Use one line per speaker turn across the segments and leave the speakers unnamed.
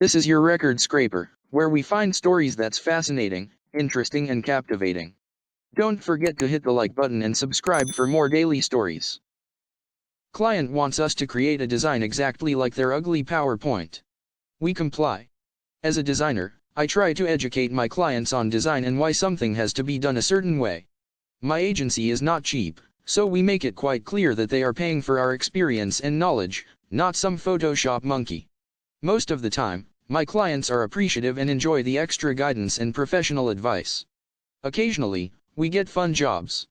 This is your record scraper, where we find stories that's fascinating, interesting and captivating. Don't forget to hit the like button and subscribe for more daily stories. Client wants us to create a design exactly like their ugly PowerPoint. We comply. As a designer, I try to educate my clients on design and why something has to be done a certain way. My agency is not cheap, so we make it quite clear that they are paying for our experience and knowledge, not some Photoshop monkey. Most of the time, my clients are appreciative and enjoy the extra guidance and professional advice. Occasionally, we get fun jobs.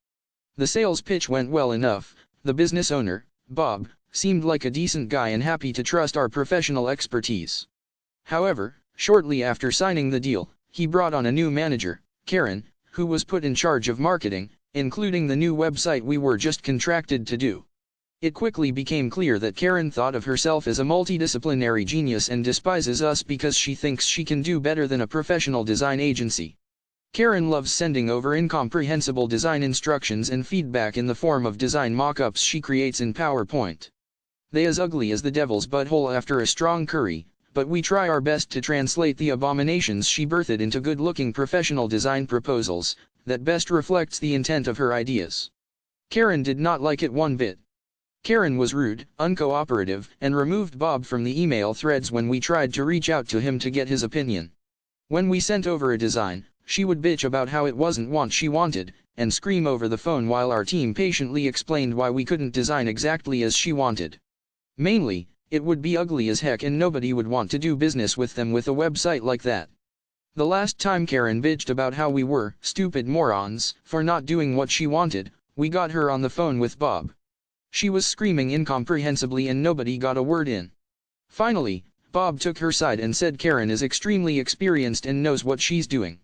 The sales pitch went well enough. The business owner, Bob, seemed like a decent guy and happy to trust our professional expertise. However, shortly after signing the deal, he brought on a new manager, Karen, who was put in charge of marketing, including the new website we were just contracted to do. It quickly became clear that Karen thought of herself as a multidisciplinary genius and despises us because she thinks she can do better than a professional design agency. Karen loves sending over incomprehensible design instructions and feedback in the form of design mock-ups she creates in PowerPoint. They as ugly as the devil's butthole after a strong curry, but we try our best to translate the abominations she birthed into good-looking professional design proposals that best reflects the intent of her ideas. Karen did not like it one bit. Karen was rude, uncooperative, and removed Bob from the email threads when we tried to reach out to him to get his opinion. When we sent over a design, she would bitch about how it wasn't what she wanted, and scream over the phone while our team patiently explained why we couldn't design exactly as she wanted. Mainly, it would be ugly as heck and nobody would want to do business with them with a website like that. The last time Karen bitched about how we were stupid morons for not doing what she wanted, we got her on the phone with Bob. She was screaming incomprehensibly and nobody got a word in. Finally, Bob took her side and said Karen is extremely experienced and knows what she's doing.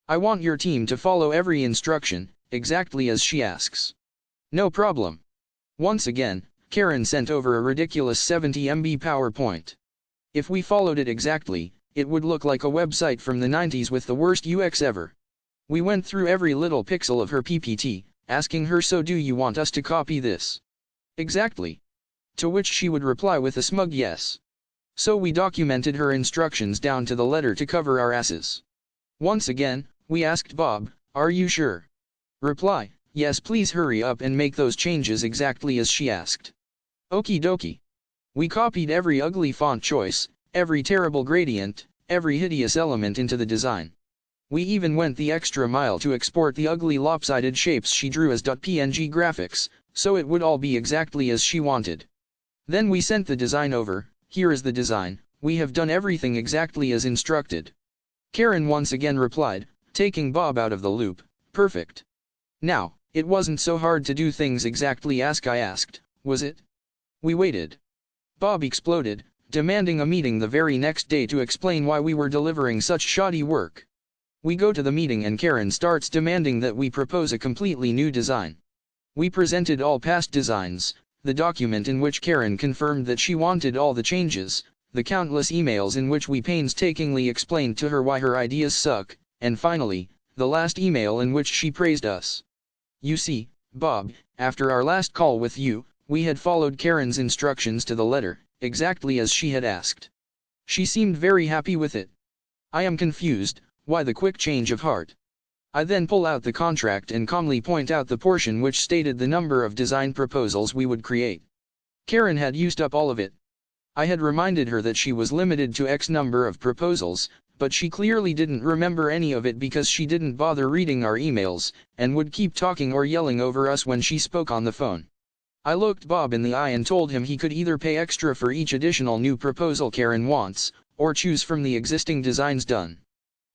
I want your team to follow every instruction, exactly as she asks. No problem. Once again, Karen sent over a ridiculous 70 MB PowerPoint. If we followed it exactly, it would look like a website from the 90s with the worst UX ever. We went through every little pixel of her PPT, asking her, so do you want us to copy this? Exactly. To which she would reply with a smug yes. So we documented her instructions down to the letter to cover our asses. Once again, we asked Bob, are you sure? Reply, yes, please hurry up and make those changes exactly as she asked. Okie dokie. We copied every ugly font choice, every terrible gradient, every hideous element into the design. We even went the extra mile to export the ugly lopsided shapes she drew as .png graphics, so it would all be exactly as she wanted. Then we sent the design over. Here is the design, we have done everything exactly as instructed. Karen once again replied, taking Bob out of the loop, perfect. Now, it wasn't so hard to do things exactly as I asked, was it? We waited. Bob exploded, demanding a meeting the very next day to explain why we were delivering such shoddy work. We go to the meeting and Karen starts demanding that we propose a completely new design. We presented all past designs, the document in which Karen confirmed that she wanted all the changes, the countless emails in which we painstakingly explained to her why her ideas suck, and finally, the last email in which she praised us. You see, Bob, after our last call with you, we had followed Karen's instructions to the letter, exactly as she had asked. She seemed very happy with it. I am confused, why the quick change of heart? I then pull out the contract and calmly point out the portion which stated the number of design proposals we would create. Karen had used up all of it. I had reminded her that she was limited to X number of proposals, but she clearly didn't remember any of it because she didn't bother reading our emails, and would keep talking or yelling over us when she spoke on the phone. I looked Bob in the eye and told him he could either pay extra for each additional new proposal Karen wants, or choose from the existing designs done.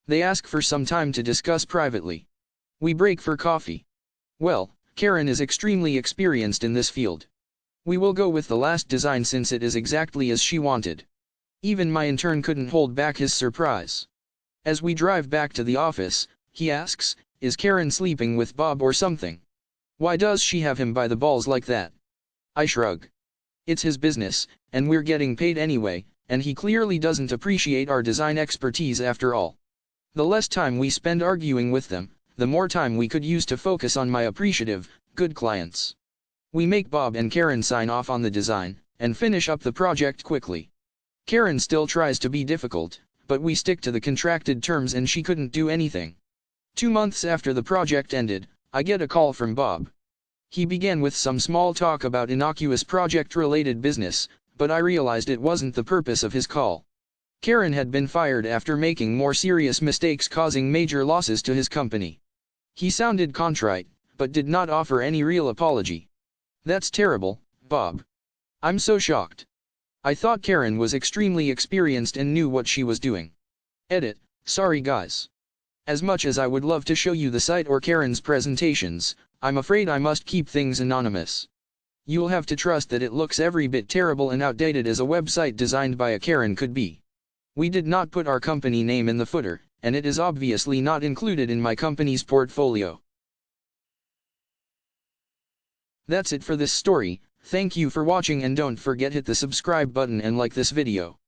They ask for some time to discuss privately. We break for coffee. Well, Karen is extremely experienced in this field. We will go with the last design since it is exactly as she wanted. Even my intern couldn't hold back his surprise. As we drive back to the office, he asks, is Karen sleeping with Bob or something? Why does she have him by the balls like that? I shrug. It's his business, and we're getting paid anyway, and he clearly doesn't appreciate our design expertise after all. The less time we spend arguing with them, the more time we could use to focus on my appreciative, good clients. We make Bob and Karen sign off on the design, and finish up the project quickly. Karen still tries to be difficult, but we stick to the contracted terms and she couldn't do anything. 2 months after the project ended, I get a call from Bob. He began with some small talk about innocuous project-related business, but I realized it wasn't the purpose of his call. Karen had been fired after making more serious mistakes causing major losses to his company. He sounded contrite, but did not offer any real apology. That's terrible, Bob. I'm so shocked. I thought Karen was extremely experienced and knew what she was doing. Edit, sorry guys. As much as I would love to show you the site or Karen's presentations, I'm afraid I must keep things anonymous. You'll have to trust that it looks every bit terrible and outdated as a website designed by a Karen could be. We did not put our company name in the footer, and it is obviously not included in my company's portfolio. That's it for this story. Thank you for watching and don't forget hit the subscribe button and like this video.